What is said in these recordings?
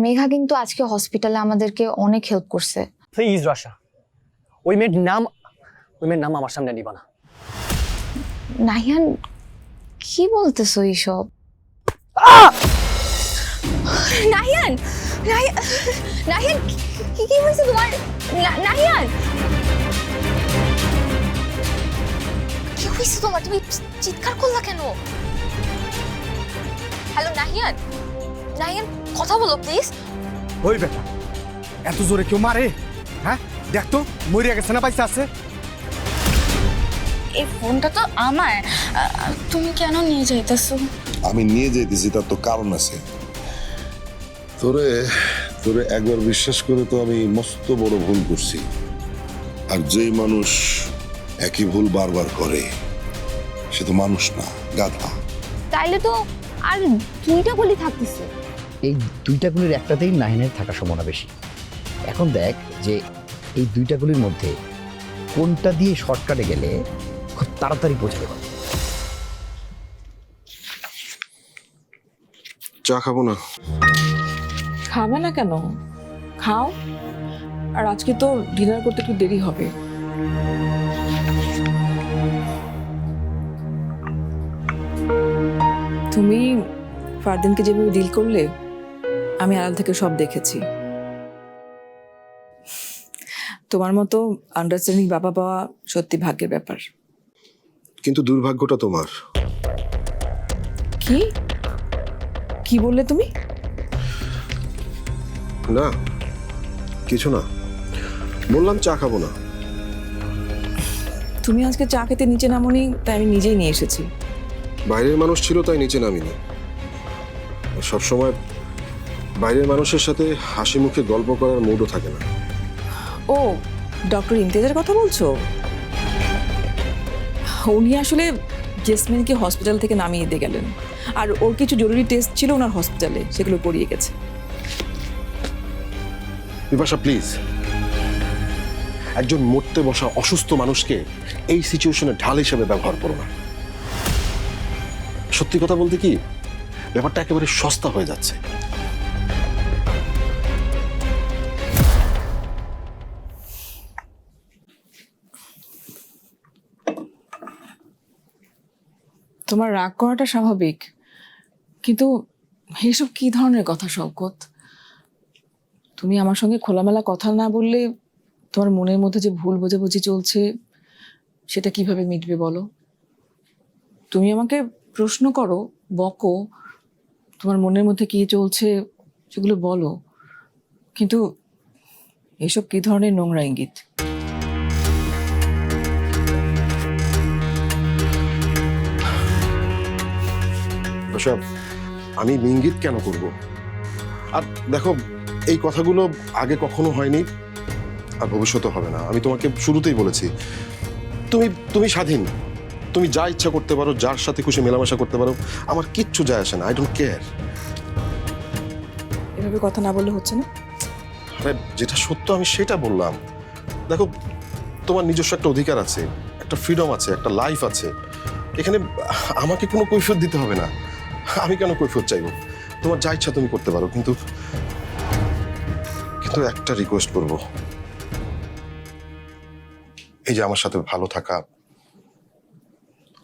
মেঘা কিন্তু আজকে হসপিটালে আমাদেরকে অনেক হেল্প করছে। প্লিজ রাশা, ওই মেয়ের নাম আমার সামনে নিবা না। নাহিয়ান, কি বলতেছো এইসব? নাহিয়ান, নাহিয়ান, কি হয়েছে তোমার? নাহিয়ান, কি হয়েছে তোমার? তুমি চিৎকার করলা কেন? হ্যালো নাহিয়ান, নাহিয়ান কথা বলো প্লিজ। ওই বেটা, এত জোরে কেউ মারে? হ্যাঁ, দেখ তো মরিয়া গেছে না পাইছে আছে? এই ফোনটা তো আমার, তুমি কেন নিয়ে যাইতেছো? আমি নিয়ে যাইতেছি, তার তো কারণ আছে। তোরে তোরে একবার বিশ্বাস করে তো আমি মস্ত বড় ভুল করছি। আর যেই মানুষ একই ভুল বারবার করে সে তো মানুষ না, গাধা। তাইলে তো আর দুইটা গলি থাকতেছে। এই দুইটা গুলির একটাতেই নাহিনের থাকার সম্ভাবনা বেশি। এখন দেখ যে এই দুইটা গুলির মধ্যে কোনটা দিয়ে শর্টকাটে গেলে খুব তাড়াতাড়ি পৌঁছে দেবে। চা খাবো না? খাবে না কেন? খাও। আর আজকে তো ডিনার করতে একটু দেরি হবে। তুমি ফারদিনকে যেভাবে ডিল করলে আমি আড়াল থেকে সব দেখেছি। তোমার মতো আন্ডারস্ট্যান্ডিং বাবা পাওয়া সত্যি ভাগ্যের ব্যাপার। কিন্তু দুর্ভাগ্যটা তোমার। কি কি বললে তুমি? না, কিছু না, বললাম চা খাবো না। তুমি আজকে চা খেতে নিচে নামোনি, তাই আমি নিজেই নিয়ে এসেছি। বাইরের মানুষ ছিল তাই নিচে নামিনি। সবসময় বাইরের মানুষের সাথে হাসি মুখে গল্প করার মুডও থাকে না। ও, ডক্টর ইমতিয়াজের কথা বলছো? উনি আসলে জেসমিনকে হসপিটাল থেকে নামিয়ে দিয়ে গেলেন, আর ওর কিছু জরুরি টেস্ট ছিল ওনার হসপিটালে, সেগুলো করিয়ে গেছে। বিপাশা প্লিজ, একজন মরতে বসা অসুস্থ মানুষকে এই সিচুয়েশনে ঢাল হিসেবে ব্যবহার করো না। সত্যি কথা বলতে কি, ব্যাপারটা একেবারে সস্তা হয়ে যাচ্ছে। তোমার রাগ করাটা স্বাভাবিক, কিন্তু এসব কি ধরনের কথা শওকত? তুমি আমার সঙ্গে খোলামেলা কথা না বললে তোমার মনের মধ্যে যে ভুল বোঝাবুঝি চলছে সেটা কিভাবে মিটবে বলো? তুমি আমাকে প্রশ্ন করো, বকো, তোমার মনের মধ্যে কি চলছে সেগুলো বলো, কিন্তু এসব কি ধরনের নোংরা ইঙ্গিত? বিপাশা, আমি ইঙ্গিত কেন করব? আর দেখো, এই কথাগুলো আগে কখনো হয়নি আর ভবিষ্যতে হবে না। আমি তোমাকে শুরুতেই বলেছি, তুমি স্বাধীন, তুমি যা ইচ্ছা করতে পারো, যার সাথে খুশি মেলামেশা করতে পারো, আমার কিচ্ছু যায় আসে না। I don't care. এভাবে কথা না বললে হচ্ছে না? আরে যেটা সত্য আমি সেটা বললাম। দেখো, তোমার নিজস্ব একটা অধিকার আছে, একটা ফ্রিডম আছে, একটা লাইফ আছে। এখানে আমাকে কোনো কৈফিয়ত দিতে হবে না। আমি কেন কৈফিয়ত চাইবো? তোমার যা ইচ্ছা তুমি করতে পারো, কিন্তু একটা রিকোয়েস্ট করব। এই যে আমার সাথে ভালো থাকা,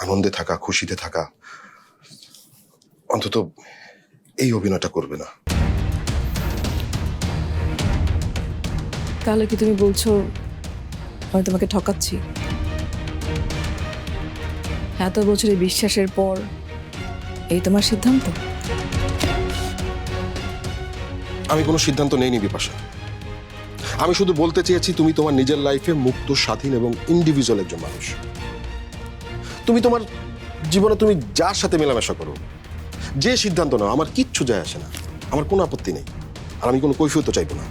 আনন্দে থাকা, খুশিতে থাকা, অন্তত এই অভিনয়টা করবে না। তাহলে কি তুমি বলছো আমি তোমাকে ঠকাচ্ছি? এত বছরের বিশ্বাসের পর এই তোমার সিদ্ধান্ত? আমি কোনো সিদ্ধান্ত নেইনি বিপাশা। আমি শুধু বলতে চেয়েছি, তুমি তোমার নিজের লাইফে মুক্ত, স্বাধীন এবং ইন্ডিভিজুয়াল একজন মানুষ। তুমি তোমার জীবনে তুমি যার সাথে মেলামেশা করো, যে সিদ্ধান্ত নাও, আমার কিচ্ছু যায় আসে না। আমার কোনো আপত্তি নেই, আর আমি কোনো কৈফিয়ত চাইবো না।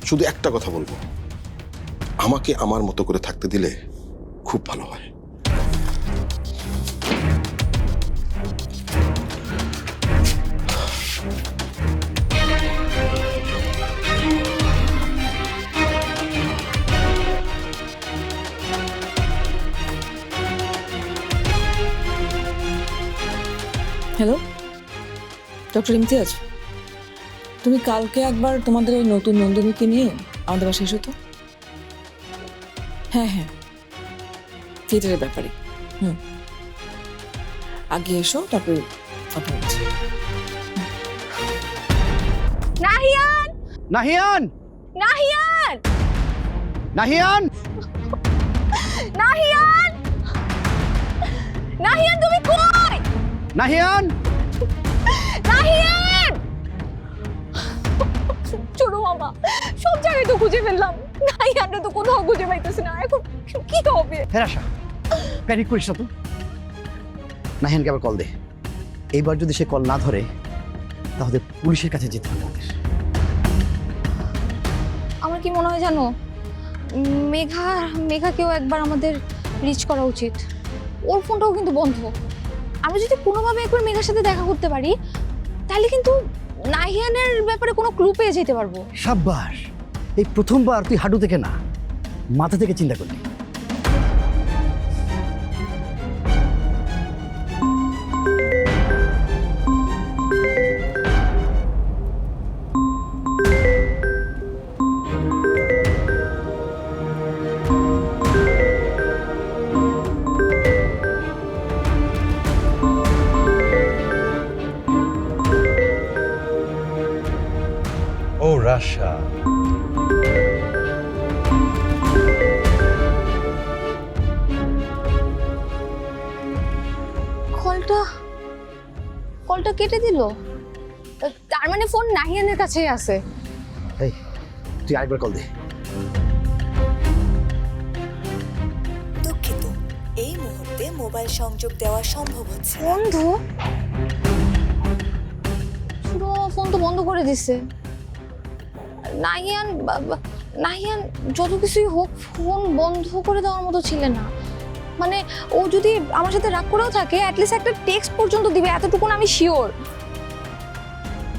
শুধু একটা কথা বলবো, আমাকে আমার মতো করে থাকতে দিলে খুব ভালো হয়। হ্যালো, ডক্টর ইমতিয়াজ, তুমি কালকে একবার তোমাদের ওই নতুন নন্দিনীকে নিয়ে আমাদের বাসায় এসো তো। হ্যাঁ হ্যাঁ, থিয়েটারের ব্যাপারে। আগে এসো, তারপরে কথা বলছি। নাহিয়ান, নাহিয়ান নাহিয়ান, নাহিয়ান নাহিয়ান, নাহিয়ান তুমি কই? নাহিয়ান নাহিয়ান! ছোট মামা, সব জায়গায় তো খুঁজে ফেললাম, নাহিয়ানটা তো কোথাও খুঁজে পাইতেছি না। এখন কি হবে? হ্যাঁ আশা, প্যানিক করিস না তো। নাহিয়ানকে আবার কল দে। এইবার যদি সে কল না ধরে তাহলে পুলিশের কাছে যেতে হবে আমাদের। আমার কি মনে হয় জানো, মেঘাকেও একবার আমাদের রিচ করা উচিত। ওর ফোনটাও কিন্তু বন্ধ। আমরা যদি কোনোভাবে একবার মেঘার সাথে দেখা করতে পারি তাহলে কিন্তু নাহিয়ানের ব্যাপারে কোনো ক্লু পেয়ে যেতে পারবো। সাব্বাস, এই প্রথমবার তুই হাঁটু থেকে না, মাথা থেকে চিন্তা করলি। ও রাশা, কলটা কেটে দিল। তার মানে ফোন নাহিয়ানের কাছেই আছে। এই তুই আরেকবার কল দে। দুঃখিত, এই মুহূর্তে মোবাইল সংযোগ দেওয়া সম্ভব হচ্ছে না। বন্ধ? ছোট মামা ফোন তো বন্ধ করে দিছে। নাহিয়ান যত কিছুই হোক ফোন বন্ধ করে দেওয়ার মতো ছিল না। মানে ও যদি আমার সাথে রাগ করেও থাকে অ্যাটলিস্ট একটা টেক্সট পর্যন্ত দিবে, এতটুকুন আমি শিওর।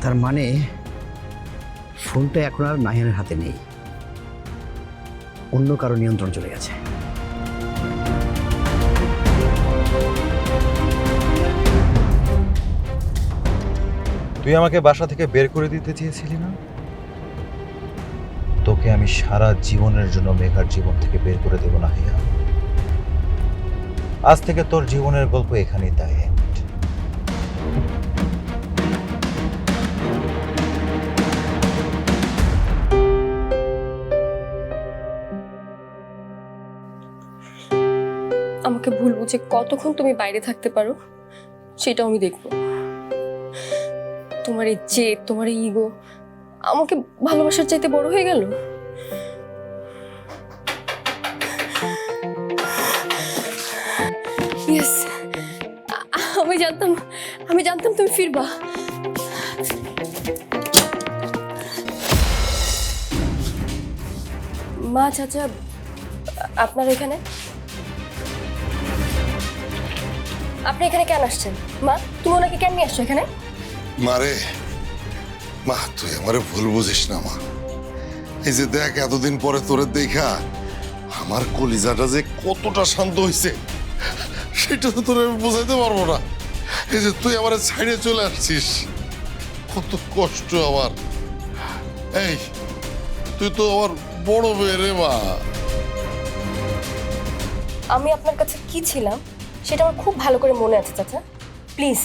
তার মানে ফোনটা এখন আর নাহিয়ানের হাতে নেই, অন্য কারো নিয়ন্ত্রণ চলে গেছে। তুই আমাকে বাসা থেকে বের করে দিতে চেয়েছিলি না? তোকে আমি সারা জীবনের জন্য মেঘার জীবন থেকে বের করে দেব না হিয়া। আজ থেকে তোর জীবনের গল্প এখানেই তাই এন্ড। আমাকে ভুল বুঝে কতক্ষণ তুমি বাইরে থাকতে পারো সেটাও আমি দেখব। তোমার এই জেদ, তোমার এই ইগো আমাকে ভালোবাসার চাইতে বড় হয়ে গেল। ইয়েস, আমি জানতাম তুমি ফিরবা। মা, চাচা, আপনার এখানে? আপনি এখানে কেন আসছেন? মা, তুমি ওনাকে কেন নিয়ে আসছো এখানে? মারে, মা তুই আমারে ভুল বুঝিস না মা। এই যে দেখ, এতদিন পরে তোরে দেখা আমার কলিজাটা যে কতটা শান্ত হয়েছে সেটা তো তোরে আমি বোঝাইতে পারবো না। এই যে তুই আমার সাইডে চলে আসছিস, কত কষ্ট আমার। এই তুই তো আমার বড় মেয়ে রে মা। আমি আপনার কাছে কি ছিলাম সেটা আমার খুব ভালো করে মনে আছে চাচা। প্লিজ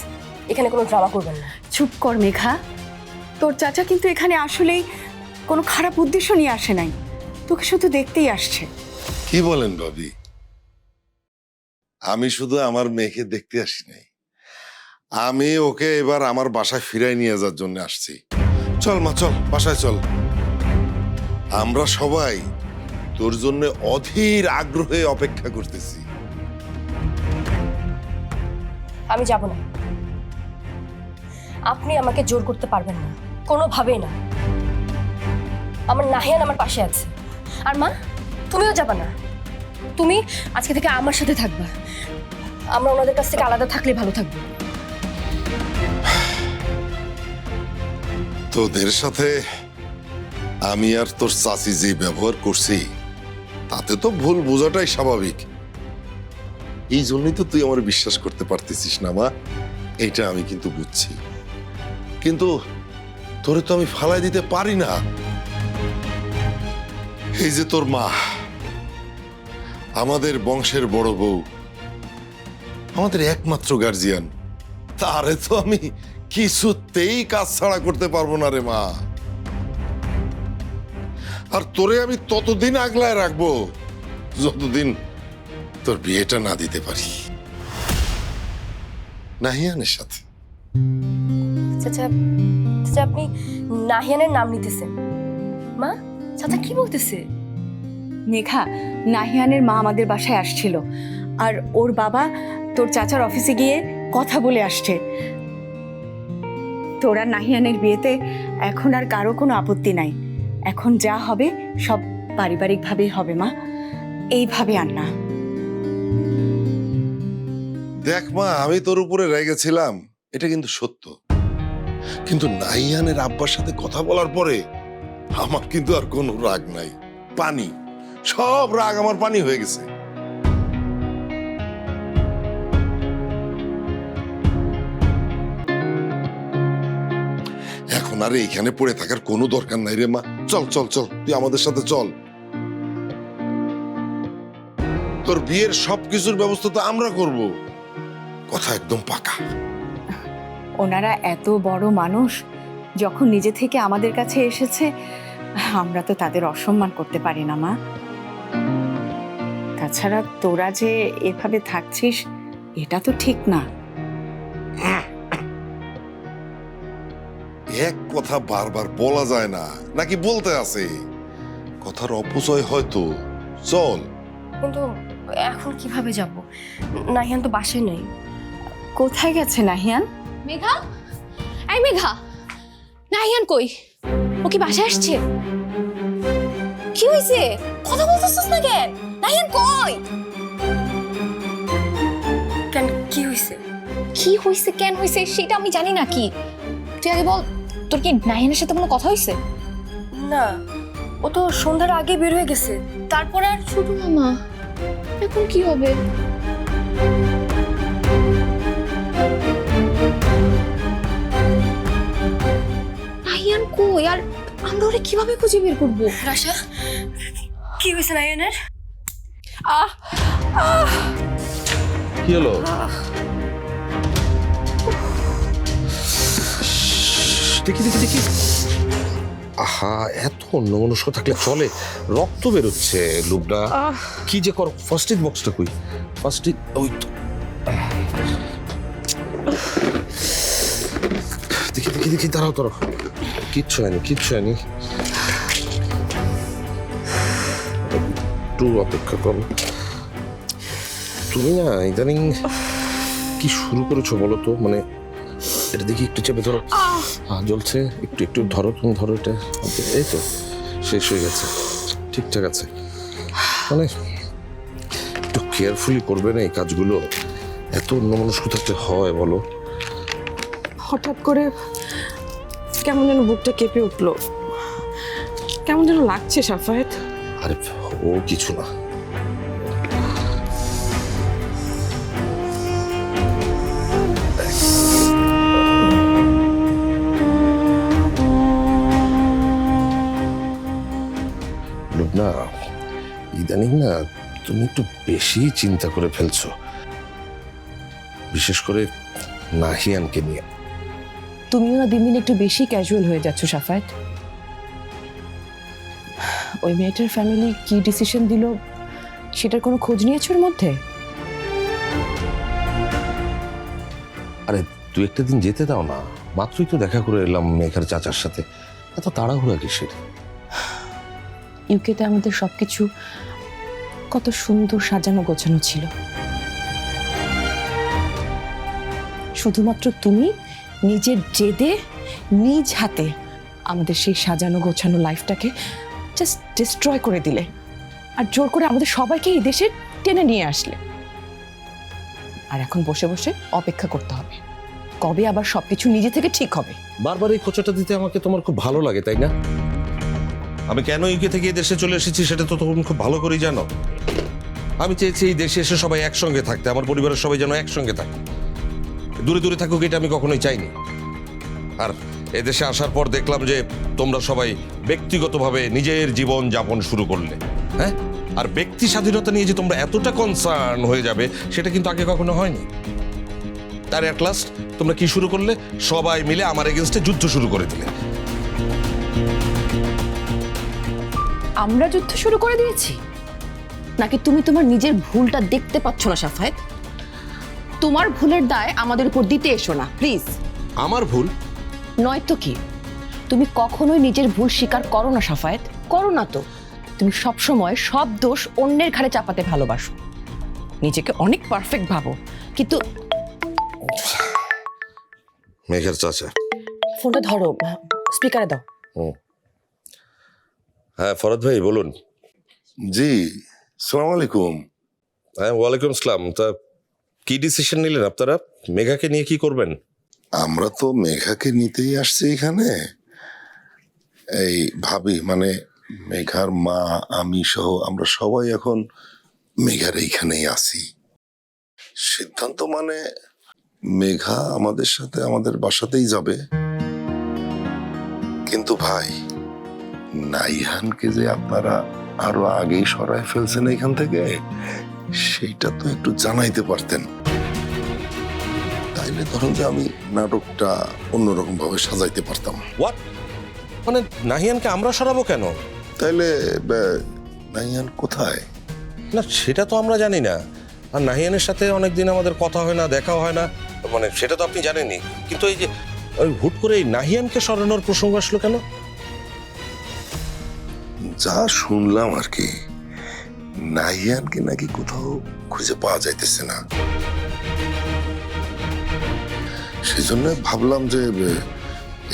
এখানে কোনো ড্রামা করবেন না। চুপ কর মেঘা, তোর চাচা কিন্তু এখানে আসলেই কোনো খারাপ উদ্দেশ্য নিয়ে আসে নাই, তোকে শুধু দেখতেই আসছে। কি বলেন ভাবি? আমি শুধু আমার মেয়েকে দেখতে আসি নাই, আমি ওকে এবার আমার বাসায় ফিরাই নিয়ে যাওয়ার জন্য আসছি। চল মা, চল বাসায় চল। আমরা সবাই তোর জন্য অধীর আগ্রহে অপেক্ষা করতেছি। আমি যাব না। আপনি আমাকে জোর করতে পারবেন না, কোনোভাবেই না। আমার নাহিয়ান আমার পাশে আছে। আর মা, তুমিও যাবা না। তুমি আজকে থেকে আমার সাথে থাকবা। আমরা ওনাদের কাছ থেকে আলাদা থাকলে ভালো থাকবো। তোদের সাথে আমি আর তোর চাচি যে ব্যবহার করছি তাতে তো ভুল বোঝাটাই স্বাভাবিক। এই জন্যই তো তুই আমার বিশ্বাস করতে পারতেছিস না মা। এইটা আমি কিন্তু বুঝছি, কিন্তু তোরে তো আমি ফালাই দিতে পারি না। এই যে তোর মা, আমাদের বংশের বড় বউ, আমাদের একমাত্র গার্জিয়ান, তারে তো আমি কিছুতেই কাজ ছাড়া করতে পারবো না রে মা। আর তোরে আমি ততদিন আগলায় রাখবো যতদিন তোর বিয়েটা না দিতে পারি নাহিয়ানের সাথে। চাচা, চাচা আপনি নাহিয়ানের নাম নিতেছেন? মা, চাচা কি বলতেছে? মেঘা, নাহিয়ানের মা আমাদের বাসায় আসছিল, আর ওর বাবা তোর চাচার অফিসে গিয়ে কথা বলে আসছে। তোরা নাহিয়ানের বিয়েতে এখন আর কারো কোনো আপত্তি নাই। এখন যা হবে সব পারিবারিকভাবেই হবে মা, এইভাবে আর না। দেখ মা, আমি তোর উপরে রেগেছিলাম, এটা কিন্তু সত্য, কিন্তু নাহিয়ানের আব্বার সাথে কথা বলার পরে আমার কিন্তু আর কোনো রাগ নাই। পানি, সব রাগ আমার পানি হয়ে গেছে। এখন আর এইখানে পড়ে থাকার কোনো দরকার নাই রে মা। চল চল চল, তুই আমাদের সাথে চল। তোর বিয়ের সবকিছুর ব্যবস্থা তো আমরা করব, কথা একদম পাকা। ওনারা এত বড় মানুষ, যখন নিজে থেকে আমাদের কাছে এসেছে, আমরা তো তাদের অসম্মান করতে পারি না মা। তাছাড়া তোরা যে এভাবে থাকছিস, এটা তো ঠিক না। এক কথা বারবার বলা যায় না, নাকি বলতে আছে? কথার অপচয় হয়তো। চল। কিন্তু এখন কিভাবে যাব? নাহিয়ান তো বাসায় নেই। কোথায় গেছে নাহিয়ান? মেঘা, এই মেঘা, নাহিয়ান কই? ও কি বাসায় আসছে? কি হয়েছে? কথা বলতেছিস না কেন? নাহিয়ান কই? কেন, কি হয়েছে? কি হয়েছে, কেন হয়েছে সেটা আমি জানি না। কি তুই আগে বল, তোর কি নাহিয়ানের সাথে কোনো কথা হয়েছে? না, ও তো সন্ধ্যার আগে বের হয়ে গেছে, তারপর আর। ছোট মামা, এখন কি হবে? নাহিয়ান কই, আর আমরা ওরে কিভাবে খুঁজে বের করবো? রাশা, কি হয়েছে নাহিয়ানের? কি হলো? দেখি দেখি দেখি। আহা, এত অন্যমনস্ক থাকলে চলে? রক্ত বেরোচ্ছে লুবনা। কি যে কর, ফার্স্ট এড বক্সটা কই? ফার্স্ট এড ওই তো। দেখি দেখি দেখি, দাঁড়াও দাঁড়াও, কিচ্ছু হয়নি কিচ্ছু হয়নি, একটু অপেক্ষা করো। তুমি না ইদানিং কি শুরু করেছো বলো তো? মানে এটা দেখি, একটু চেপে ধরো। জ্বলছে, একটু একটু ধরো, তুমি ধরো এটা। এই তো শেষ হয়ে গেছে, ঠিকঠাক আছে। মানে একটু কেয়ারফুলি করবে না এই কাজগুলো? এত অন্যমনস্ক থাকতে হয় বলো? হঠাৎ করে কেমন যেন বুকটা কেঁপে উঠলো, কেমন যেন লাগছে সাফায়েত। আরে ও কিছু না। লুবনা, ইদানিং না তুমি একটু বেশি চিন্তা করে ফেলছো, বিশেষ করে নাহিয়ানকে নিয়ে। তুমিও না দিন দিন একটু বেশি ক্যাজুয়াল হয়ে যাচ্ছ সাফায়েত। ওই মেয়েটার ফ্যামিলি কি ডিসিশন দিল সেটার কোনো খোঁজ নিয়েছো ওর মধ্যে? আরে দু একটা দিন যেতে দাও না, মাত্রই তো দেখা করে এলাম মেঘার চাচার সাথে, এত তাড়াহুড়া কিসের? ইউকেতে আমাদের সবকিছু কত সুন্দর সাজানো গোছানো ছিল, শুধুমাত্র তুমি নিজের জেদে নিজ হাতে আমাদের সেই সাজানো গোছানো লাইফটাকে জাস্ট ডিস্ট্রয় করে দিলে, আর জোর করে আমাদের সবাইকে এই দেশে টেনে নিয়ে আসলে। আর এখন বসে বসে অপেক্ষা করতে হবে কবে আবার সবকিছু নিজে থেকে ঠিক হবে। বারবার এই খোঁচাটা দিতে আমাকে তোমার খুব ভালো লাগে, তাই না? আমি কেন ইউকে থেকে এই দেশে চলে এসেছি সেটা তো তুমি খুব ভালো করেই জানো। আমি চেয়েছি এই দেশে এসে সবাই একসঙ্গে থাকতে, আমার পরিবারের সবাই যেন একসঙ্গে থাকে, দূরে দূরে থাকুক এটা আমি কখনোই চাইনি। আর এদেশে আসার পর দেখলাম যে তোমরা সবাই ব্যক্তিগতভাবে নিজের জীবন যাপন শুরু করলে, হ্যাঁ? আর ব্যক্তি স্বাধীনতা নিয়ে যে তোমরা এতটা কনসার্ন হয়ে যাবে সেটা কিন্তু আগে কখনো হয়নি। তার অ্যাট লাস্ট তোমরা কি শুরু করলে? সবাই মিলে আমার এগেনস্টে যুদ্ধ শুরু করে দিলে। আমরা যুদ্ধ শুরু করে দিয়েছি নাকি তুমি তোমার নিজের ভুলটা দেখতে পাচ্ছ না সাফায়েত? তোমার ভুলের দায় আমাদের উপর দিতে এসো না প্লিজ। আমার ভুল নয়তো কি? তুমি কখনোই নিজের ভুল স্বীকার করো না সাফায়েত, করো না তো। তুমি সবসময় সব দোষ অন্যের ঘাড়ে চাপাতে ভালোবাসো, নিজেকে অনেক পারফেক্ট ভাবো, কিন্তু মেঘের চাচা ফোনটা ধরো, স্পিকারে দাও। হ্যাঁ ফরহাদ ভাই বলুন। জি, সালাম আলাইকুম। হ্যাঁ ওয়ালাইকুম আসসালাম। তা কি ডিসিশন নিলেন আপনারা? মেঘাকে নিয়ে কি করবেন? আমরা তো মেঘাকে নিতেই আসছি এখানে। এই ভাবি মানে মেঘার মা, আমি সহ আমরা সবাই এখন মেঘার এইখানেই আছি। সিদ্ধান্ত মানে মেঘা আমাদের সাথে আমাদের বাসাতেই যাবে, কিন্তু ভাই নাইহানকে যে আপনারা আরো আগেই সরায় ফেলছেন এখান থেকে, সেইটা তো একটু জানাইতে পারতেন। তাইলে ধরুন যে আমি নাটকটা অন্যরকম ভাবে সাজাইতে পারতাম। হোয়াট? মানে নাহিয়ানকে আমরা সরাবো কেন? তাইলে নাইহান কোথায়? না সেটা তো আমরা জানি না, আর নাহিয়ানের সাথে অনেকদিন আমাদের কথা হয় না, দেখাও হয় না, মানে সেটা তো আপনি জানেনই। কিন্তু এই যে ওই হুট করে এই নাহিয়ানকে সরানোর প্রসঙ্গ আসলো কেন? যা শুনলাম আর কি, নাহিয়ানকে নাকি কোথাও খুঁজে পাওয়া যাইতেছে না। সেই জন্য ভাবলাম যে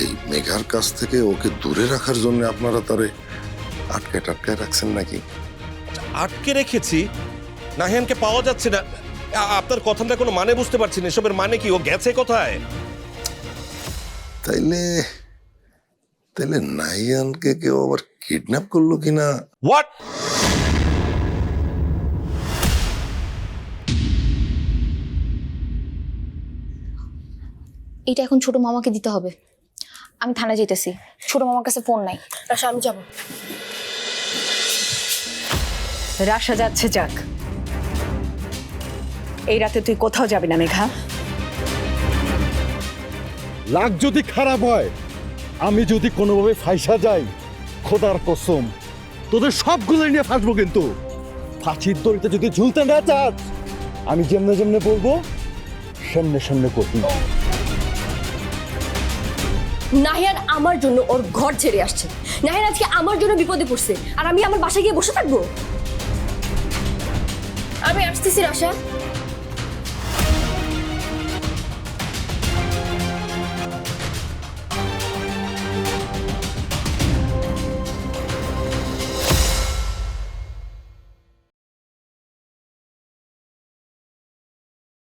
এই মেঘার কাছ থেকে ওকে দূরে রাখার জন্য আপনারা তারে আটকায় টাটকায় রাখছেন নাকি? আটকে রেখেছি? নাহিয়ানকে পাওয়া যাচ্ছে না? আপনার কথাটা কোনো মানে বুঝতে পারছি না। এসবের মানে কি? ও গেছে কোথায়? তাইলে তাইলে নাহিয়ানকে কেউ আবার কিডন্যাপ করলো কিনা? হোয়াট? এটা এখন ছোট মামাকে দিতে হবে। আমি থানায় যেতেছি, ছোট মামার কাছে ফোন নাই। রাশা আমি যাবো। রাশা যাচ্ছে যাক, এই রাতে তুই কোথাও যাবি না মেঘা। লাগ যদি খারাপ হয়, আমি যদি কোনোভাবে ফাইসা যাই, খোদার কসম তোদের সবগুলো নিয়ে ফাঁসবো। কিন্তু ফাঁসির দড়িতে যদি ঝুলতে না চাস, আমি যেমনে যেমনে বলবো সামনে সামনে করবি। নাহিয়ান আমার জন্য ওর ঘর ছেড়ে আসছে। নাহিয়ান আজকে আমার জন্য বিপদে পড়ছে, আর আমি আমার বাসায় গিয়ে বসে থাকবো? আমি আসতেছি রাশা।